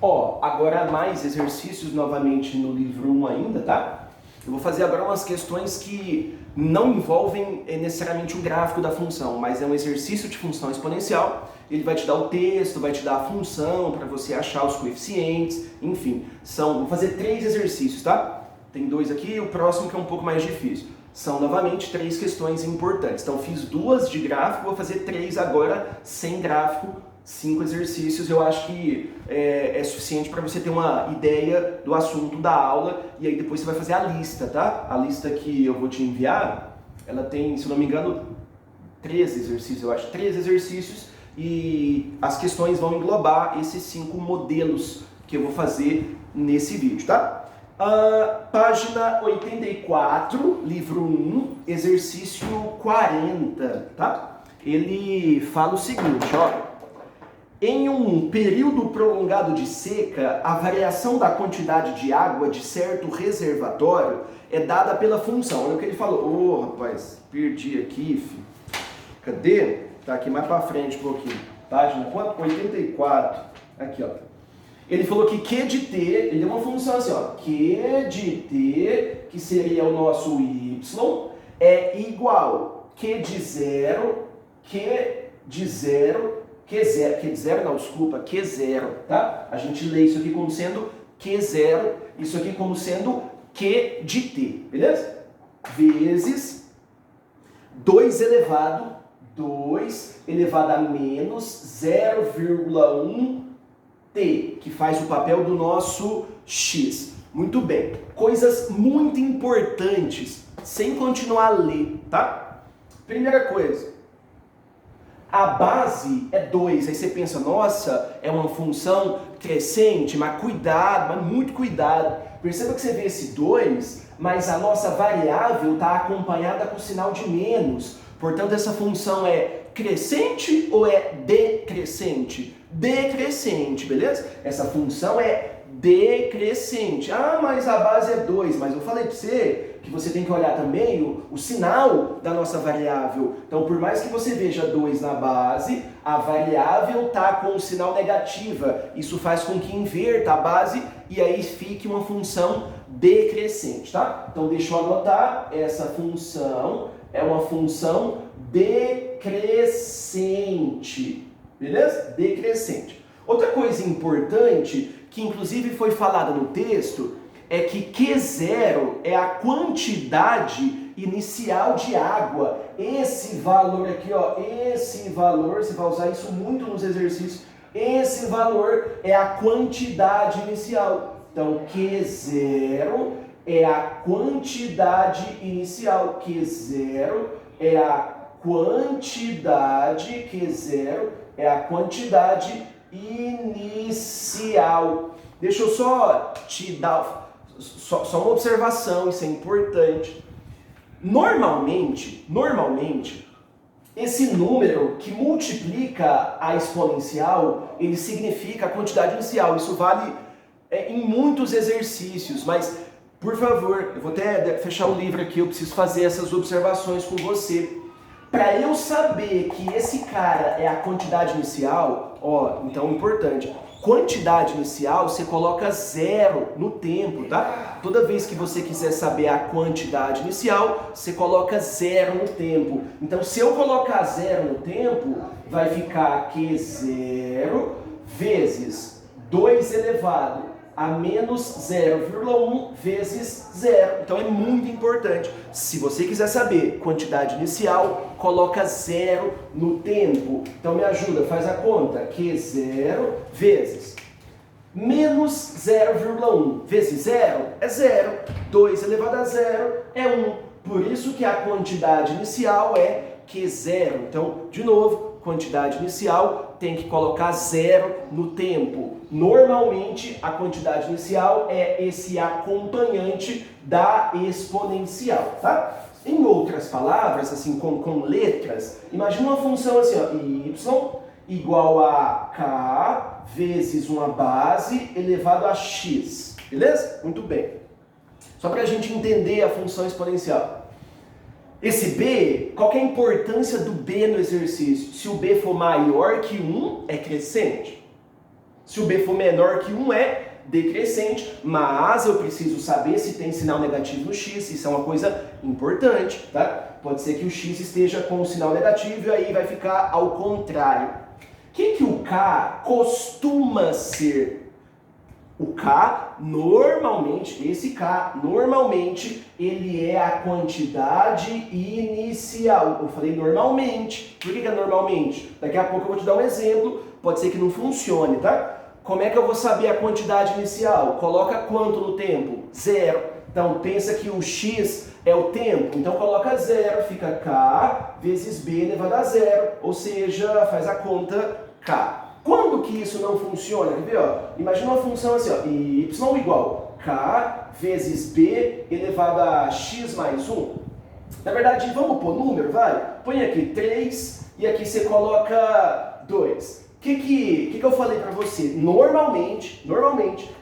Ó, agora mais exercícios novamente no livro 1 ainda, tá? Eu vou fazer agora umas questões que não envolvem necessariamente o gráfico da função, mas é um exercício de função exponencial. Ele vai te dar o texto, vai te dar a função para você achar os coeficientes, enfim. Vou fazer 3 exercícios, tá? Tem 2 aqui e o próximo que é um pouco mais difícil. São novamente 3 questões importantes. Então fiz 2 de gráfico, vou fazer 3 agora sem gráfico. 5 exercícios, eu acho que é suficiente para você ter uma ideia do assunto da aula, e aí depois você vai fazer a lista, tá? A lista que eu vou te enviar, ela tem, se não me engano, 13 exercícios, eu acho, 13 exercícios, e as questões vão englobar esses 5 modelos que eu vou fazer nesse vídeo, tá? Página 84, livro 1, exercício 40, tá? Ele fala o seguinte, ó. Em um período prolongado de seca, a variação da quantidade de água de certo reservatório é dada pela função. Olha o que ele falou. Ô, rapaz, perdi aqui, filho. Cadê? Tá aqui mais pra frente um pouquinho. Página quanto? 84. Aqui, ó. Ele falou que Q de T, ele deu uma função assim, ó. Q de T, que seria o nosso Y, é igual Q de 0, Q0, tá? A gente lê isso aqui como sendo Q0, isso aqui como sendo Q de T, beleza? Vezes 2 elevado a menos 0,1 T, que faz o papel do nosso X. Muito bem. Coisas muito importantes, sem continuar a ler, tá? Primeira coisa. A base é 2, aí você pensa, nossa, é uma função crescente, mas cuidado, mas muito cuidado. Perceba que você vê esse 2, mas a nossa variável está acompanhada com o sinal de menos. Portanto, essa função é crescente ou é decrescente? Decrescente, beleza? Essa função é decrescente. Ah, mas a base é 2, mas eu falei para você que você tem que olhar também o sinal da nossa variável. Então, por mais que você veja 2 na base, a variável está com o sinal negativa. Isso faz com que inverta a base e aí fique uma função decrescente, tá? Então, deixa eu anotar, essa função é uma função decrescente, beleza? Decrescente. Outra coisa importante, que inclusive foi falada no texto, é que Q0 é a quantidade inicial de água. Esse valor aqui, ó, esse valor, você vai usar isso muito nos exercícios, esse valor é a quantidade inicial. Então, Q0 é a quantidade inicial, Q0 é a quantidade, Q0 é a quantidade inicial. Deixa eu só te dar só uma observação, isso é importante. Normalmente, esse número que multiplica a exponencial, ele significa a quantidade inicial. Isso vale em muitos exercícios, mas, por favor, eu vou até fechar o livro aqui, eu preciso fazer essas observações com você. Para eu saber que esse cara é a quantidade inicial, ó, então importante, quantidade inicial você coloca 0 no tempo, tá? Toda vez que você quiser saber a quantidade inicial, você coloca 0 no tempo. Então, se eu colocar 0 no tempo, vai ficar Q0 vezes 2 elevado a menos 0,1 vezes 0. Então é muito importante. Se você quiser saber quantidade inicial, coloca 0 no tempo. Então me ajuda, faz a conta. Q0 vezes menos 0,1 vezes 0 é 0. 2 elevado a 0 é 1. Por isso que a quantidade inicial é Q0. Então, de novo, quantidade inicial tem que colocar 0 no tempo. Normalmente, a quantidade inicial é esse acompanhante da exponencial, tá? Em outras palavras, assim, com letras, imagina uma função assim, ó, y igual a k vezes uma base elevado a x, beleza? Muito bem. Só para a gente entender a função exponencial. Esse b, qual que é a importância do b no exercício? Se o b for maior que 1, é crescente. Se o B for menor que 1 é decrescente, mas eu preciso saber se tem sinal negativo no x, isso é uma coisa importante, tá? Pode ser que o x esteja com o sinal negativo e aí vai ficar ao contrário. O que o K costuma ser? O K, normalmente, esse K, normalmente, ele é a quantidade inicial. Eu falei normalmente. Por que é normalmente? Daqui a pouco eu vou te dar um exemplo, pode ser que não funcione, tá? Como é que eu vou saber a quantidade inicial? Coloca quanto no tempo? 0. Então, pensa que o x é o tempo. Então, coloca 0, fica K vezes B elevado a 0. Ou seja, faz a conta K. Quando que isso não funciona? Quer ver? Ó? Imagina uma função assim, ó, y igual K vezes B elevado a x mais 1. Na verdade, vamos pôr número, vai? Põe aqui 3 e aqui você coloca 2. O que eu falei para você? Normalmente,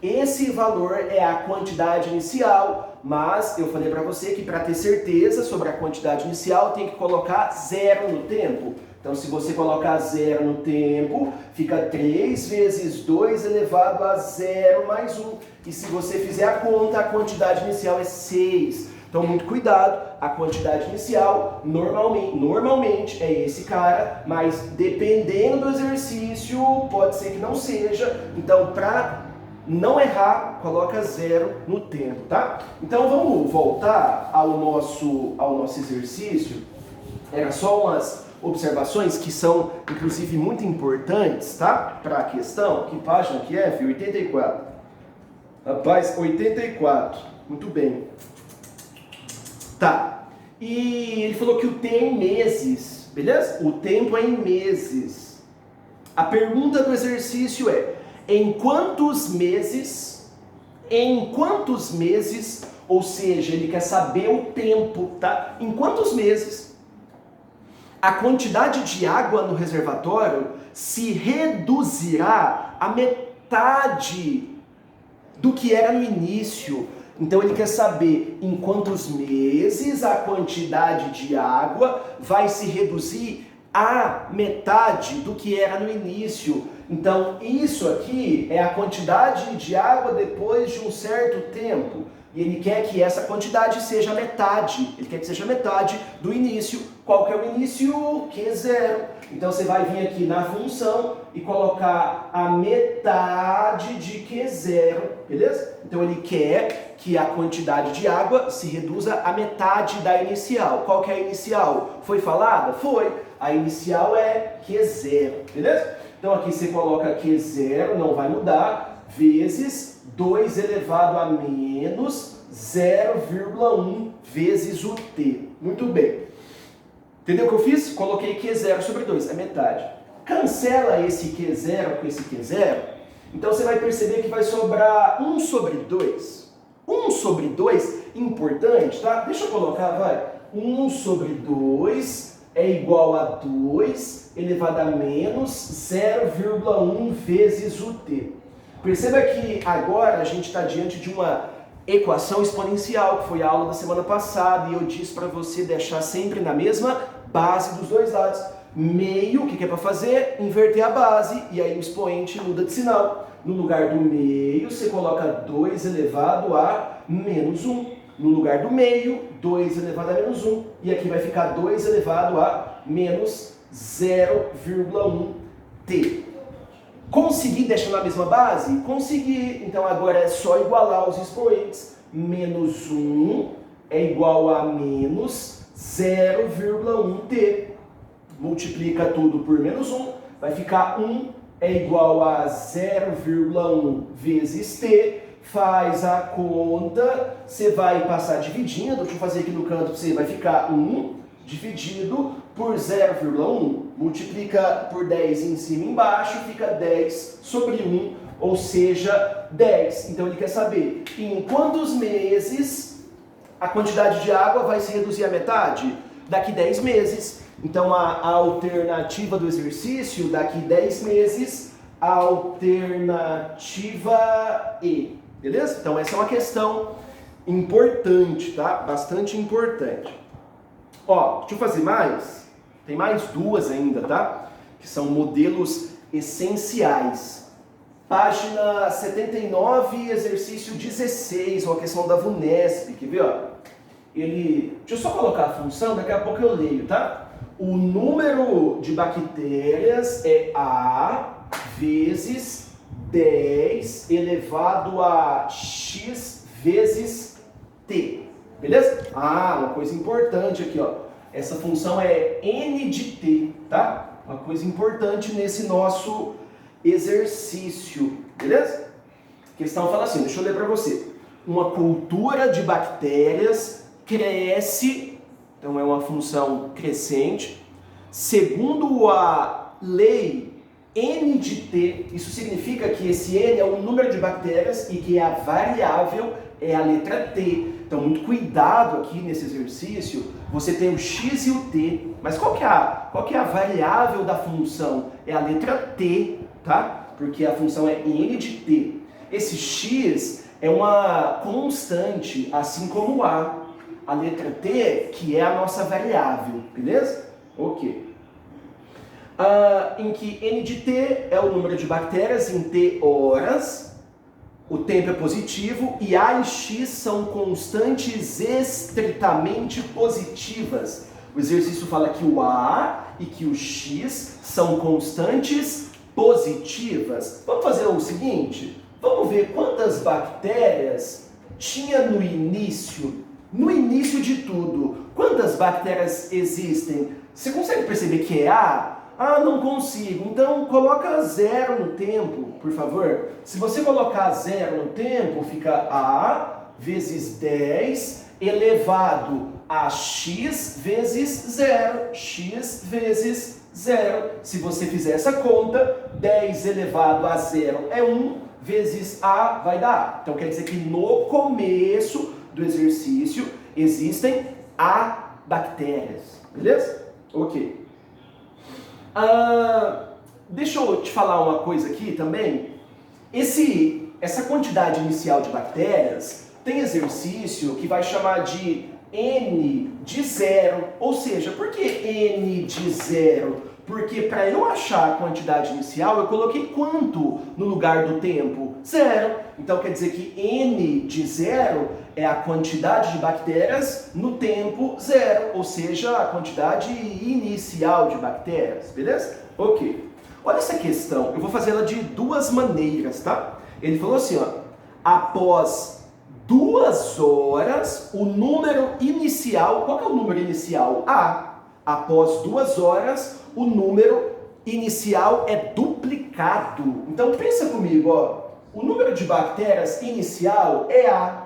esse valor é a quantidade inicial, mas eu falei para você que para ter certeza sobre a quantidade inicial tem que colocar 0 no tempo. Então, se você colocar 0 no tempo, fica 3 vezes 2 elevado a 0 mais 1. E se você fizer a conta, a quantidade inicial é 6. Então, muito cuidado, a quantidade inicial normalmente é esse cara, mas dependendo do exercício, pode ser que não seja. Então, para não errar, coloca 0 no tempo, tá? Então, vamos voltar ao nosso exercício. Era só umas observações que são, inclusive, muito importantes, tá? Para a questão. Que página que é, filho? 84. Rapaz, 84. Muito bem. Tá, e ele falou que o T é em meses, beleza? O tempo é em meses. A pergunta do exercício é, em quantos meses, ou seja, ele quer saber o tempo, tá? Em quantos meses a quantidade de água no reservatório se reduzirá à metade do que era no início? Então ele quer saber em quantos meses a quantidade de água vai se reduzir à metade do que era no início. Então isso aqui é a quantidade de água depois de um certo tempo. E ele quer que essa quantidade seja metade. Ele quer que seja metade do início. Qual que é o início? Q0. Então você vai vir aqui na função e colocar a metade de Q0, beleza? Então ele quer que a quantidade de água se reduza à metade da inicial. Qual que é a inicial? Foi falada? Foi. A inicial é Q0, beleza? Então aqui você coloca Q0, não vai mudar, vezes 2 elevado a menos 0,1 vezes o T. Muito bem. Entendeu o que eu fiz? Coloquei Q0 sobre 2, é metade. Cancela esse Q0 com esse Q0, então você vai perceber que vai sobrar 1 sobre 2. 1 sobre 2, importante, tá? Deixa eu colocar, vai. 1 sobre 2 é igual a 2 elevado a menos 0,1 vezes o T. Perceba que agora a gente está diante de uma equação exponencial, que foi a aula da semana passada, e eu disse para você deixar sempre na mesma base dos dois lados. Meio, o que é para fazer? Inverter a base, e aí o expoente muda de sinal. No lugar do meio, você coloca 2 elevado a menos 1. No lugar do meio, 2 elevado a menos 1. E aqui vai ficar 2 elevado a menos 0,1 t. Consegui deixar na mesma base? Consegui. Então agora é só igualar os expoentes. Menos 1 é igual a menos 0,1 t. Multiplica tudo por menos 1. Vai ficar 1 é igual a 0,1 vezes t. Faz a conta. Você vai passar dividindo. Deixa eu fazer aqui no canto para você. Vai ficar 1 dividido por 0,1, multiplica por 10 em cima e embaixo, fica 10 sobre 1, ou seja, 10. Então ele quer saber em quantos meses a quantidade de água vai se reduzir à metade? Daqui 10 meses. Então a alternativa do exercício, daqui 10 meses, a alternativa E. Beleza? Então essa é uma questão importante, tá? Bastante importante. Ó, deixa eu fazer mais. Tem mais duas ainda, tá? Que são modelos essenciais. Página 79, exercício 16, uma questão da VUNESP, quer ver, ó? Deixa eu só colocar a função, daqui a pouco eu leio, tá? O número de bactérias é A vezes 10 elevado a X vezes T, beleza? Uma coisa importante aqui, ó. Essa função é N de T, tá? Uma coisa importante nesse nosso exercício, beleza? A questão fala assim, deixa eu ler para você. Uma cultura de bactérias cresce, então é uma função crescente, segundo a lei N de T. Isso significa que esse N é o número de bactérias e que a variável é a letra T. Então, muito cuidado aqui nesse exercício, você tem o X e o T, mas qual que é a variável da função? É a letra T, tá? Porque a função é N de T. Esse X é uma constante, assim como a letra T, que é a nossa variável, beleza? Ok. Em que N de T é o número de bactérias em T horas, o tempo é positivo, e A e X são constantes estritamente positivas. O exercício fala que o A e que o X são constantes positivas. Vamos fazer o seguinte, vamos ver quantas bactérias tinha no início de tudo. Quantas bactérias existem? Você consegue perceber que é A? Não consigo. Então, coloca 0 no tempo, por favor. Se você colocar 0 no tempo, fica A vezes 10 elevado a X vezes 0. X vezes 0. Se você fizer essa conta, 10 elevado a 0 é 1, vezes A vai dar A. Então, quer dizer que no começo do exercício existem A bactérias. Beleza? Ok. Deixa eu te falar uma coisa aqui também. Essa quantidade inicial de bactérias tem exercício que vai chamar de N de 0. Ou seja, por que N de 0? Porque para eu achar a quantidade inicial, eu coloquei quanto no lugar do tempo? 0. Então quer dizer que N de 0 é a quantidade de bactérias no tempo 0, ou seja, a quantidade inicial de bactérias, beleza? Ok. Olha essa questão, eu vou fazer ela de duas maneiras, tá? Ele falou assim, ó, após 2 horas, o número inicial, qual que é o número inicial? A. Após 2 horas, o número inicial é duplicado. Então pensa comigo, ó, o número de bactérias inicial é A.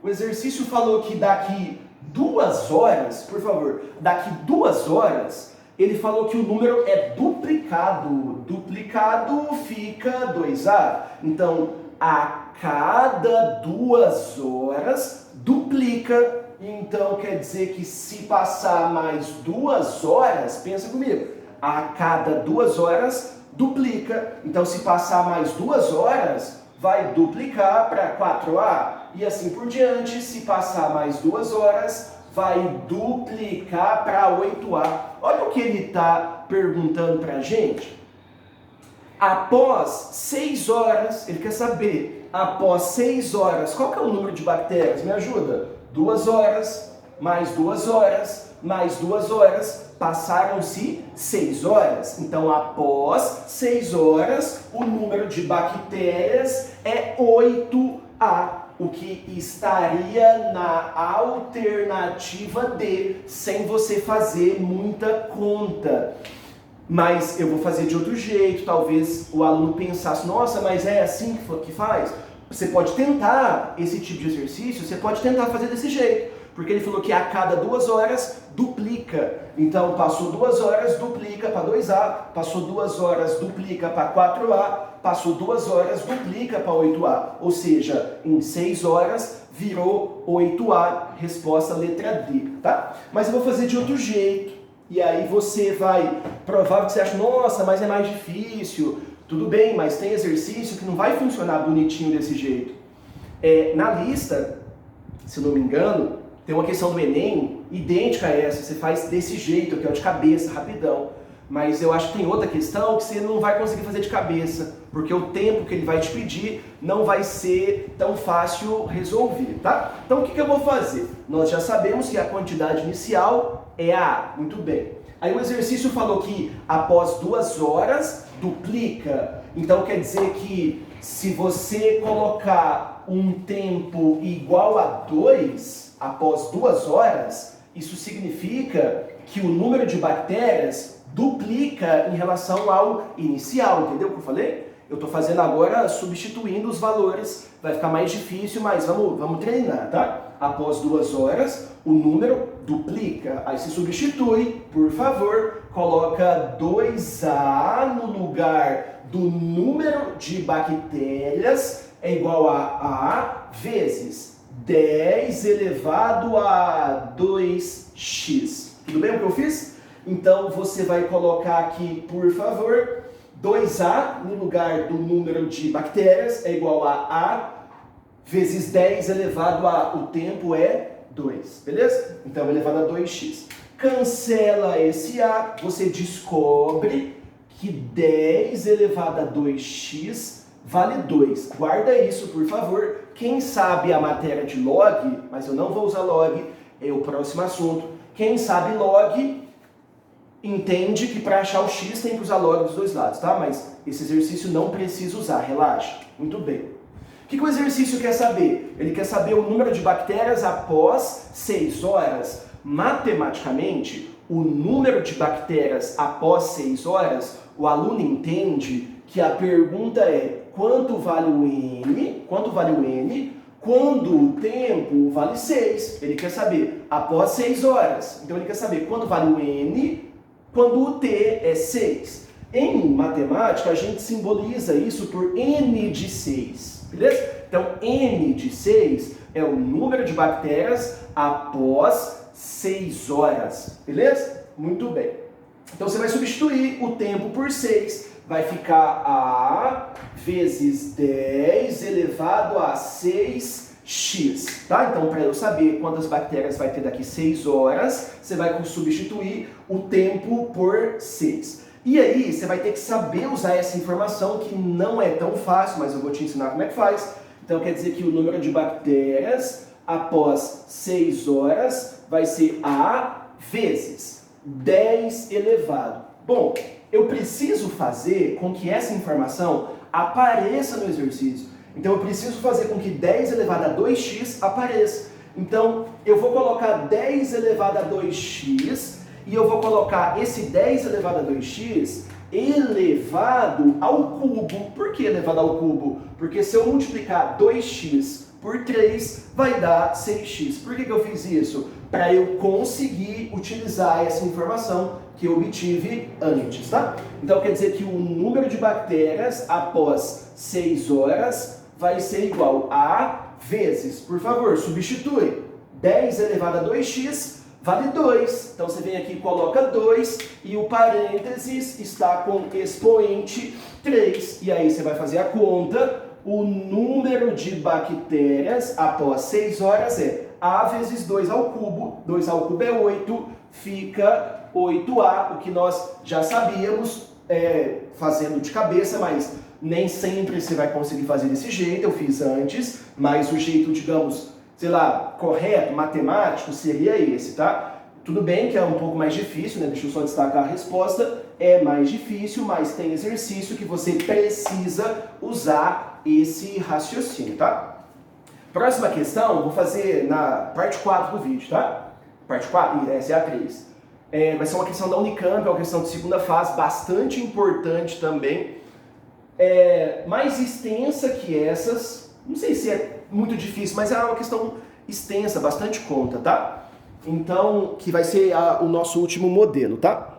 O exercício falou que daqui 2 horas, por favor, daqui 2 horas, ele falou que o número é duplicado. Duplicado fica 2A. Então, a cada 2 horas, duplica. Então, quer dizer que se passar mais 2 horas, pensa comigo, a cada 2 horas, duplica. Então, se passar mais 2 horas, vai duplicar para 4A. E assim por diante, se passar mais 2 horas, vai duplicar para 8A. Olha o que ele está perguntando para a gente. Após 6 horas, ele quer saber, após 6 horas, qual que é o número de bactérias? Me ajuda? 2 horas, mais 2 horas, mais 2 horas, passaram-se 6 horas. Então, após 6 horas, o número de bactérias é 8A. O que estaria na alternativa D, sem você fazer muita conta. Mas eu vou fazer de outro jeito, talvez o aluno pensasse, nossa, mas é assim que faz? Você pode tentar esse tipo de exercício, você pode tentar fazer desse jeito. Porque ele falou que a cada 2 horas duplica. Então, passou 2 horas, duplica para 2A. Passou 2 horas, duplica para 4A. Passou 2 horas, duplica para 8A. Ou seja, em 6 horas, virou 8A. Resposta letra D, tá? Mas eu vou fazer de outro jeito. E aí você vai... Provável que você acha, nossa, mas é mais difícil. Tudo bem, mas tem exercício que não vai funcionar bonitinho desse jeito. Na lista, se eu não me engano, tem uma questão do Enem idêntica a essa, você faz desse jeito aqui, ó, de cabeça, rapidão. mas eu acho que tem outra questão que você não vai conseguir fazer de cabeça, porque o tempo que ele vai te pedir não vai ser tão fácil resolver, tá? Então o que eu vou fazer? Nós já sabemos que a quantidade inicial é A, muito bem. Aí o exercício falou que após 2 horas duplica, então quer dizer que se você colocar um tempo igual a 2 após 2 horas, isso significa que o número de bactérias duplica em relação ao inicial, entendeu o que eu falei? Eu estou fazendo agora substituindo os valores, vai ficar mais difícil, mas vamos treinar, tá? Após 2 horas, o número duplica. Aí se substitui, por favor, coloca 2A no lugar do número de bactérias é igual a A vezes 10 elevado a 2x. Tudo bem o que eu fiz? Então você vai colocar aqui, por favor, 2A no lugar do número de bactérias é igual a A vezes 10 elevado a, o tempo é 2, beleza? Então elevado a 2x. Cancela esse A, você descobre que 10 elevado a 2x vale 2. Guarda isso, por favor. Quem sabe a matéria de log, mas eu não vou usar log, é o próximo assunto. Quem sabe log entende que para achar o x tem que usar log dos dois lados, tá? Mas esse exercício não precisa usar, relaxa. Muito bem. O que o exercício quer saber? Ele quer saber o número de bactérias após 6 horas. Matematicamente, o número de bactérias após 6 horas, o aluno entende que a pergunta é quanto vale o N, quando o tempo vale 6. Ele quer saber após 6 horas. Então ele quer saber quanto vale o N, quando o T é 6. Em matemática, a gente simboliza isso por N de 6, beleza? Então, N de 6 é o número de bactérias após 6 horas, beleza? Muito bem. Então, você vai substituir o tempo por 6, vai ficar A vezes 10 elevado a 6x, tá? Então, para eu saber quantas bactérias vai ter daqui 6 horas, você vai substituir o tempo por 6. E aí, você vai ter que saber usar essa informação, que não é tão fácil, mas eu vou te ensinar como é que faz. Então, quer dizer que o número de bactérias após 6 horas vai ser A vezes 10 elevado. Bom, eu preciso fazer com que essa informação apareça no exercício. Então, eu preciso fazer com que 10 elevado a 2x apareça. Então, eu vou colocar 10 elevado a 2x e eu vou colocar esse 10 elevado a 2x elevado ao cubo. Por que elevado ao cubo? Porque se eu multiplicar 2x por 3, vai dar 6x. Por que eu fiz isso? Para eu conseguir utilizar essa informação que eu obtive antes, tá? Então quer dizer que o número de bactérias após 6 horas vai ser igual a vezes, por favor, substitui. 10 elevado a 2x vale 2. Então você vem aqui e coloca 2 e o parênteses está com expoente 3. E aí você vai fazer a conta. O número de bactérias após 6 horas é A vezes 2 ao cubo. 2 ao cubo é 8, fica 8A, o que nós já sabíamos fazendo de cabeça, mas nem sempre você vai conseguir fazer desse jeito. Eu fiz antes, mas o jeito, digamos, sei lá, correto, matemático, seria esse, tá? Tudo bem que é um pouco mais difícil, né? Deixa eu só destacar a resposta. É mais difícil, mas tem exercício que você precisa usar esse raciocínio, tá? Próxima questão, vou fazer na parte 4 do vídeo, tá? Parte 4, essa é a 3. Vai ser uma questão da Unicamp, é uma questão de segunda fase, bastante importante também. Mais extensa que essas, não sei se é muito difícil, mas é uma questão extensa, bastante conta, tá? Então, que vai ser o nosso último modelo, tá?